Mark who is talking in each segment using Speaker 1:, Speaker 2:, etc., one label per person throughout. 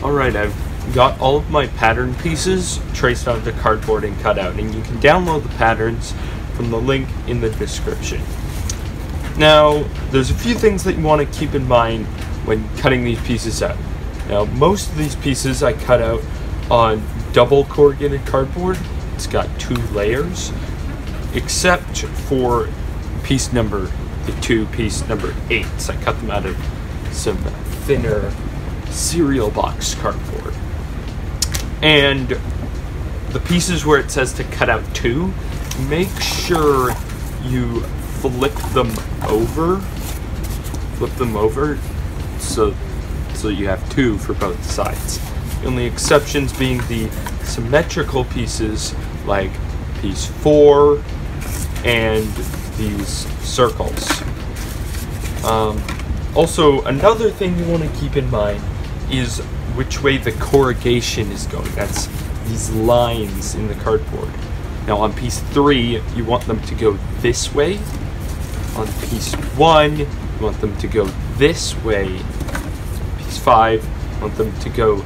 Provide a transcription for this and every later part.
Speaker 1: Alright, I've got all of my pattern pieces traced onto cardboard and cut out, and you can download the patterns from the link in the description. Now, there's a few things that you want to keep in mind when cutting these pieces out. Now, most of these pieces I cut out on double corrugated cardboard. It's got 2 layers, except for piece number 8. So I cut them out of some thinner cereal box cardboard. And the pieces where it says to cut out 2, make sure you flip them over so you have 2 for both sides. The only exceptions being the symmetrical pieces like piece 4 and these circles. Also, another thing you want to keep in mind is which way the corrugation is going. That's these lines in the cardboard. Now on piece 3, you want them to go this way. On piece 1, you want them to go this way. Piece 5, you want them to go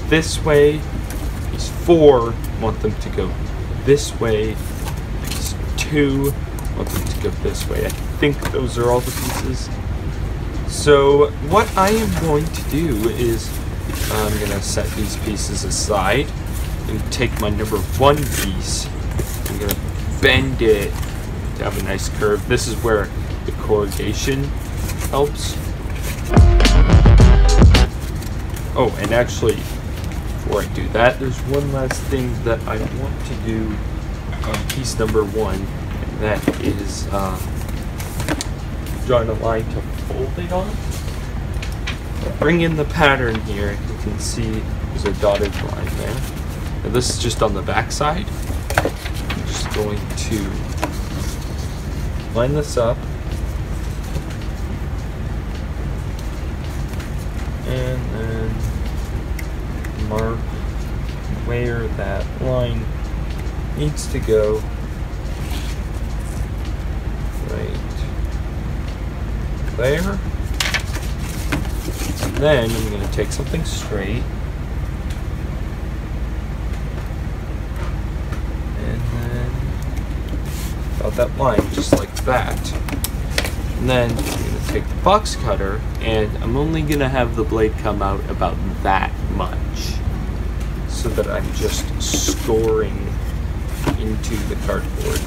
Speaker 1: this way. Piece 4, you want them to go this way. Piece 2, you want them to go this way. I think those are all the pieces. So what I am going to do is I'm going to set these pieces aside and take my number 1 piece. I'm going to bend it to have a nice curve. This is where the corrugation helps. Oh, and actually, before I do that, there's one last thing that I want to do on piece number 1, and that is drawing a line to fold it on. Bring in the pattern here. You can see there's a dotted line there. Now this is just on the back side. I'm just going to line this up and then mark where that line needs to go. Right there. And then I'm going to take something straight and then about that line, just like that. And then I'm going to take the box cutter, and I'm only going to have the blade come out about that much, so that I'm just scoring into the cardboard.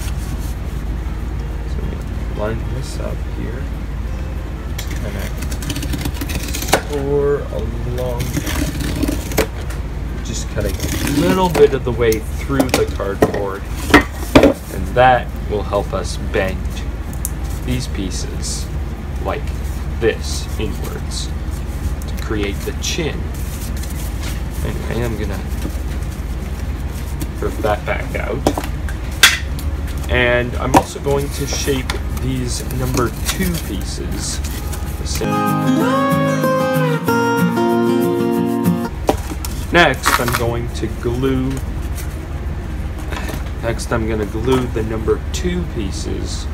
Speaker 1: So I'm going to line this up here, kind of score along, just cutting a little bit of the way through the cardboard, and that will help us bend these pieces like this inwards to create the chin. Anyway, I'm gonna curve that back out, and I'm also going to shape these number 2 pieces the same. Next, I'm going to glue the number 2 pieces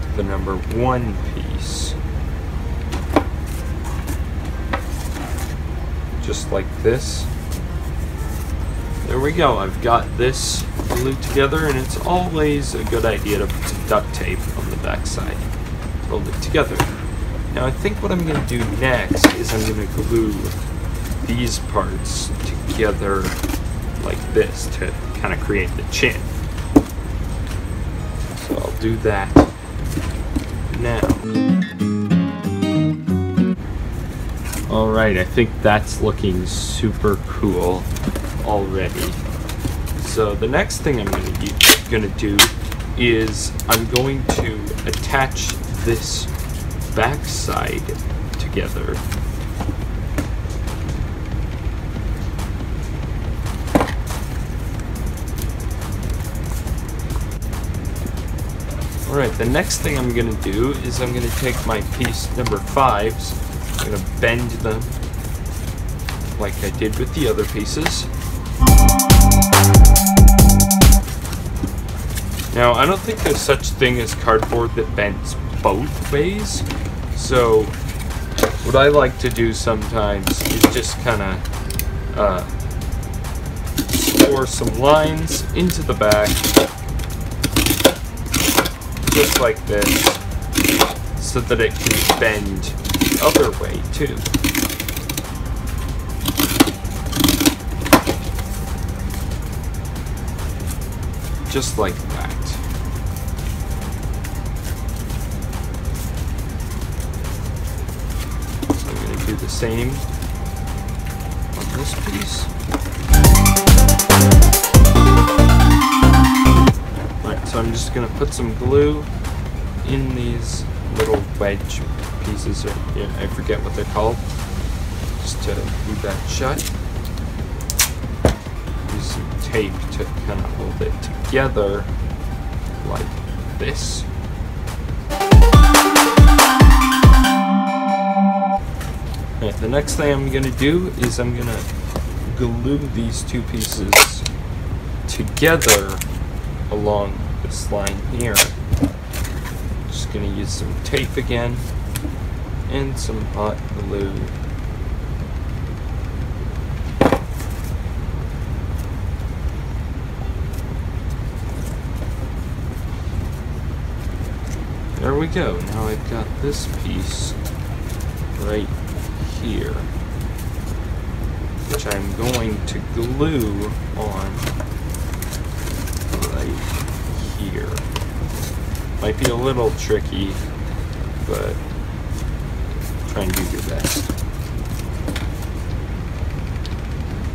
Speaker 1: to the number 1 piece. Just like this. There we go. I've got this glued together, and it's always a good idea to put some duct tape on the back side. Hold it together. Now I think what I'm going to do next is I'm going to glue these parts together like this to kind of create the chin. So I'll do that now. Alright, I think that's looking super cool already. So the next thing I'm going to do is I'm going to attach this back side together. Alright, the next thing I'm going to do is I'm going to take my piece number 5s, I'm going to bend them like I did with the other pieces. Now, I don't think there's such thing as cardboard that bends both ways, so what I like to do sometimes is just kind of score some lines into the back, just like this, so that it can bend the other way too. Just like that. So I'm going to do the same on this piece. Alright, so I'm just going to put some glue in these little wedge pieces, or yeah, I forget what they're called, just to leave that shut. Use some tape to kind of hold it together like this. Alright, the next thing I'm going to do is I'm going to glue these two pieces together along this line here. Just going to use some tape again and some hot glue. There we go. Now I've got this piece right here, which I'm going to glue on right here. Might be a little tricky, but try and do your best.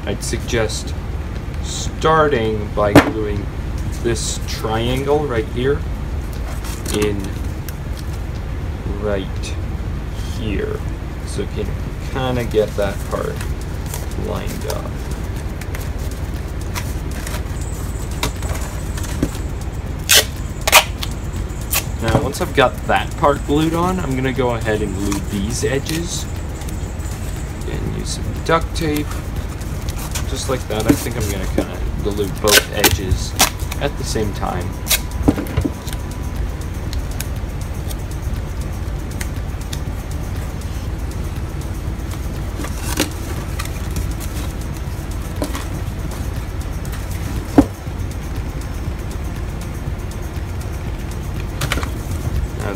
Speaker 1: I'd suggest starting by gluing this triangle right here in right here, so you can kind of get that part lined up. Now, once I've got that part glued on, I'm going to go ahead and glue these edges and use some duct tape, just like that. I think I'm going to kind of glue both edges at the same time.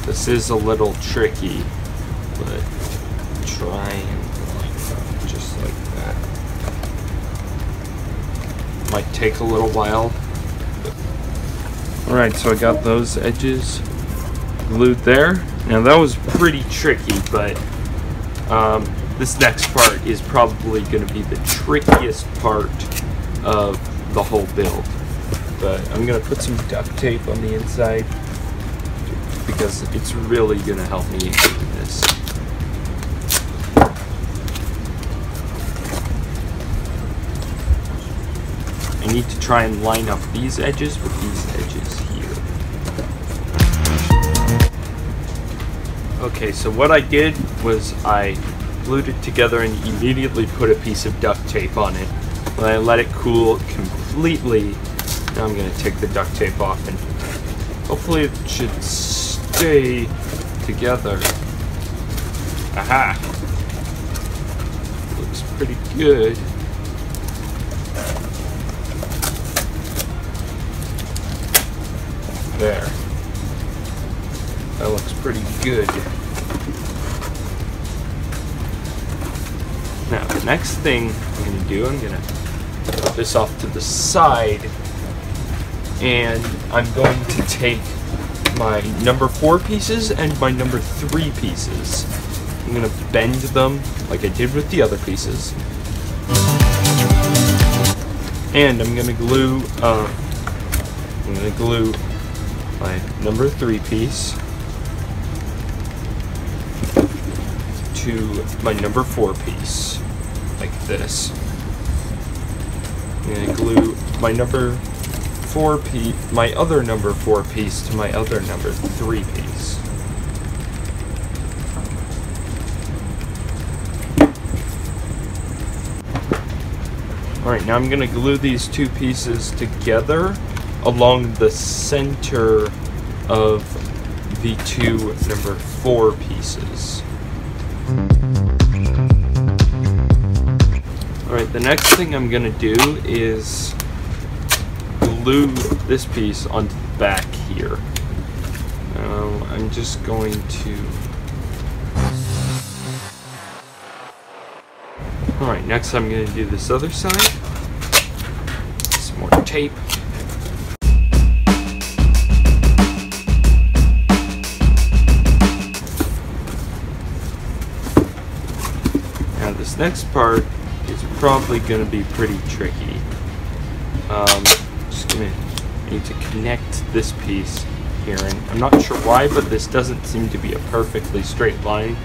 Speaker 1: This is a little tricky, but try and line up just like that. Might take a little while. Alright, so I got those edges glued there. Now that was pretty tricky, but this next part is probably going to be the trickiest part of the whole build. But I'm going to put some duct tape on the inside, because it's really going to help me in doing this. I need to try and line up these edges with these edges here. Okay, so what I did was I glued it together and immediately put a piece of duct tape on it. When I let it cool completely, now I'm going to take the duct tape off, and hopefully it should stay together. Aha! Looks pretty good. There. That looks pretty good. Now, the next thing I'm going to do, I'm going to put this off to the side, and I'm going to take my number 4 pieces and my number 3 pieces. I'm going to bend them like I did with the other pieces. And I'm going to glue my number 3 piece to my number 4 piece, like this. I'm going to glue my my other number 4 piece to my other number 3 piece. Alright, now I'm going to glue these two pieces together along the center of the two number 4 pieces. Alright, the next thing I'm going to do is glue this piece onto the back here. Now I'm just going to... Alright, next I'm going to do this other side. Some more tape. Now this next part is probably going to be pretty tricky. Just going to need to connect this piece here, and I'm not sure why, but this doesn't seem to be a perfectly straight line,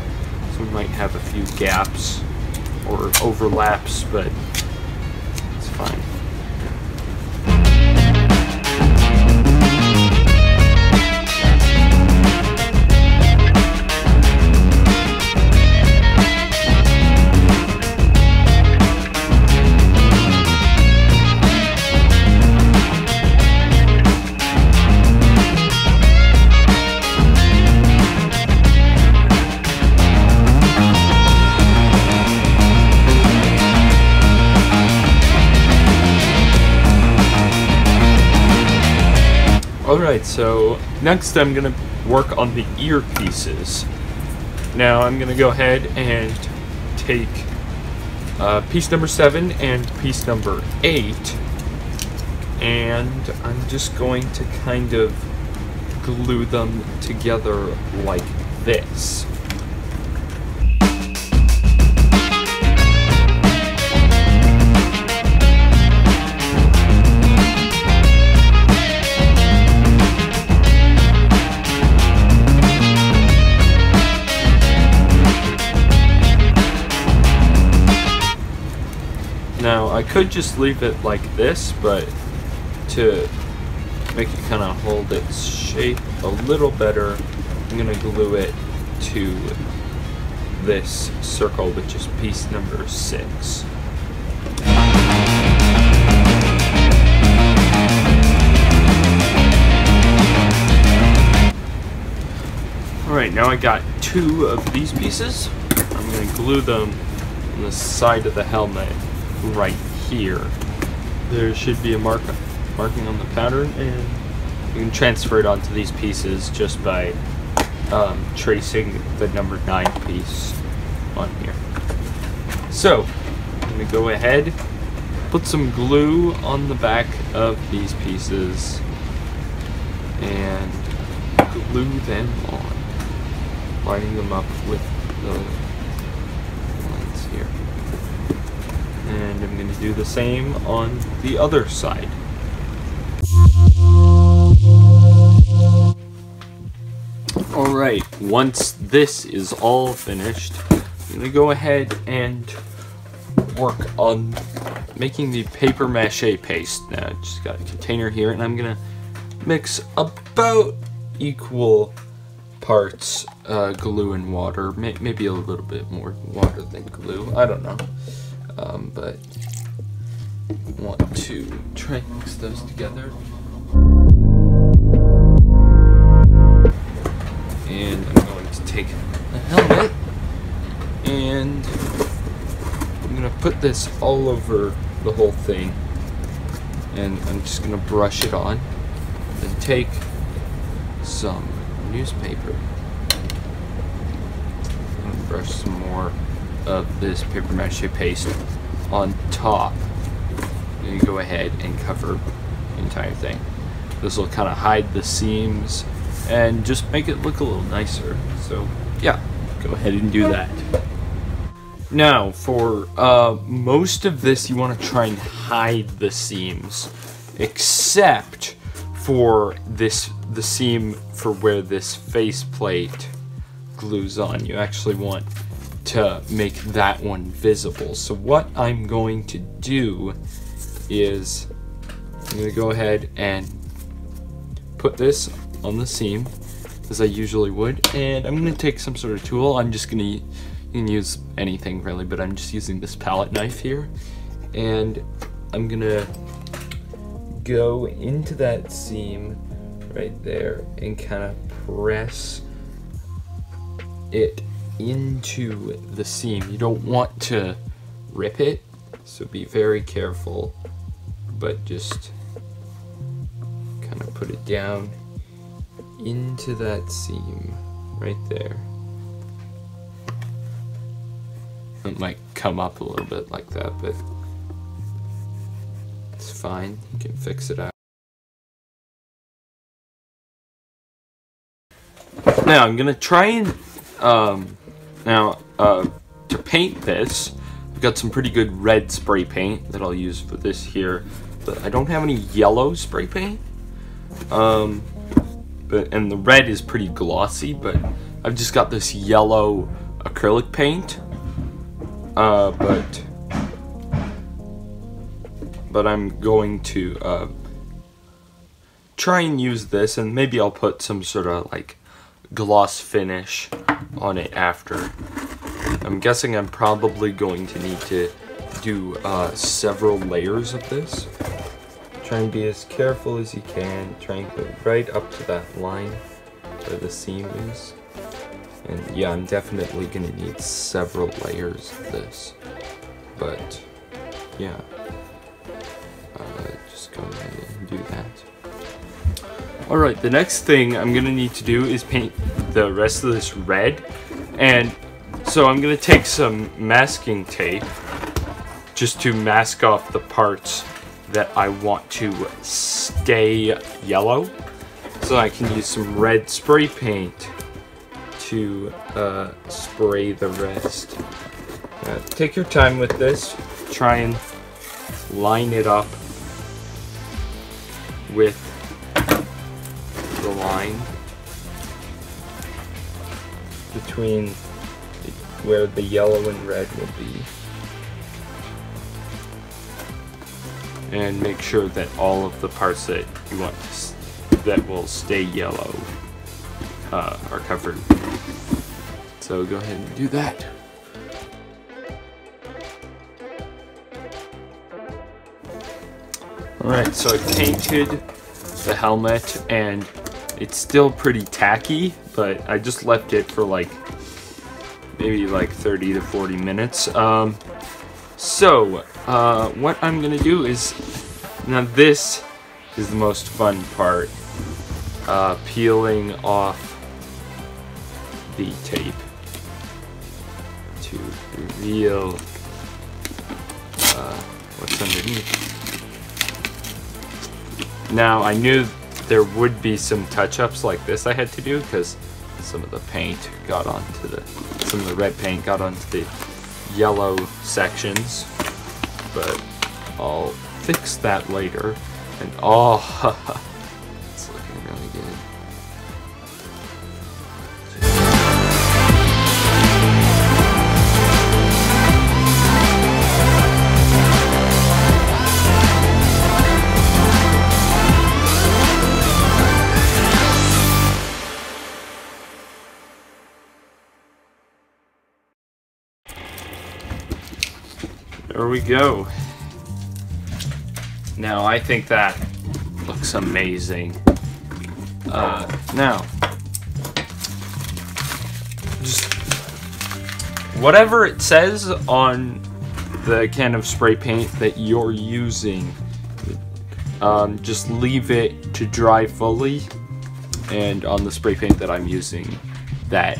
Speaker 1: so we might have a few gaps or overlaps, but it's fine. Alright, so next I'm going to work on the ear pieces. Now I'm going to go ahead and take piece number 7 and piece number 8, and I'm just going to kind of glue them together like this. Now, I could just leave it like this, but to make it kind of hold its shape a little better, I'm going to glue it to this circle, which is piece number 6. Alright, now I got 2 of these pieces. I'm going to glue them on the side of the helmet right here. There should be a marking on the pattern, and you can transfer it onto these pieces just by tracing the number 9 piece on here. So I'm going to go ahead, put some glue on the back of these pieces, and glue them on, lining them up with the lines here. And I'm going to do the same on the other side. Alright, once this is all finished, I'm going to go ahead and work on making the paper mache paste. Now, I just got a container here, and I'm going to mix about equal parts glue and water. Maybe a little bit more water than glue. I don't know. But I want to try and mix those together. And I'm going to take the helmet, and I'm going to put this all over the whole thing, and I'm just going to brush it on, then take some newspaper. I'm going to brush some more of this paper mache paste on top. You go ahead and cover the entire thing. This will kind of hide the seams and just make it look a little nicer. So yeah, go ahead and do that. Now for most of this, you want to try and hide the seams, except for the seam for where this faceplate glues on. You actually want to make that one visible. So what I'm going to do is I'm going to go ahead and put this on the seam as I usually would, and I'm going to take some sort of tool. I'm just going to, you can use anything really, but I'm just using this palette knife here, and I'm gonna go into that seam right there and kind of press it into the seam. You don't want to rip it, so be very careful, but just kind of put it down into that seam right there. It might come up a little bit like that, but it's fine. You can fix it out. Now I'm gonna try and to paint this. I've got some pretty good red spray paint that I'll use for this here, but I don't have any yellow spray paint. And the red is pretty glossy, but I've just got this yellow acrylic paint. But I'm going to try and use this, and maybe I'll put some sort of like gloss finish on it after. I'm guessing I'm probably going to need to do several layers of this. Try and be as careful as you can. Try and go right up to that line where the seam is. And yeah, I'm definitely going to need several layers of this. But yeah, just go ahead and do that. Alright, the next thing I'm going to need to do is paint the rest of this red. And so I'm going to take some masking tape just to mask off the parts that I want to stay yellow. So I can use some red spray paint to spray the rest. Take your time with this. Try and line it up with the line between where the yellow and red will be. And make sure that all of the parts that you want that will stay yellow are covered. So go ahead and do that. Alright, so I painted the helmet and it's still pretty tacky, but I just left it for like maybe like 30 to 40 minutes. What I'm gonna do is, now this is the most fun part, peeling off the tape to reveal what's underneath. Now I knew there would be some touch-ups like this I had to do because some of the paint got onto some of the red paint got onto the yellow sections, but I'll fix that later. And oh, it's looking really good. There we go. Now I think that looks amazing. Now, just whatever it says on the can of spray paint that you're using, just leave it to dry fully. And on the spray paint that I'm using, I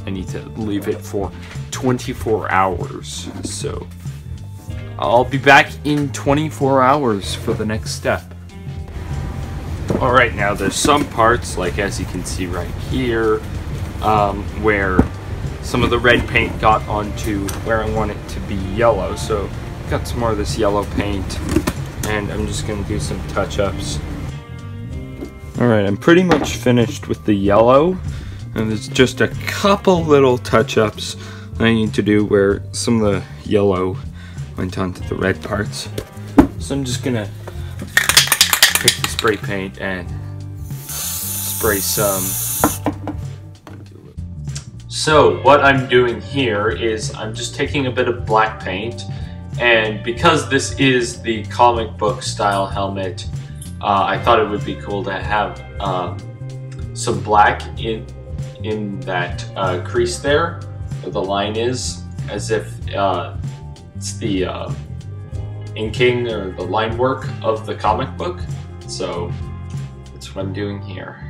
Speaker 1: need to leave it for 24 hours. So I'll be back in 24 hours for the next step. Alright, now there's some parts, like as you can see right here, where some of the red paint got onto where I want it to be yellow. So I've got some more of this yellow paint, and I'm just going to do some touch-ups. Alright, I'm pretty much finished with the yellow, and there's just a couple little touch-ups I need to do where some of the yellow went onto the red parts. So I'm just gonna take the spray paint and spray some. So what I'm doing here is I'm just taking a bit of black paint And because this is the comic book style helmet, I thought it would be cool to have some black in that crease there, where the line is, as if it's the inking or the line work of the comic book. So that's what I'm doing here.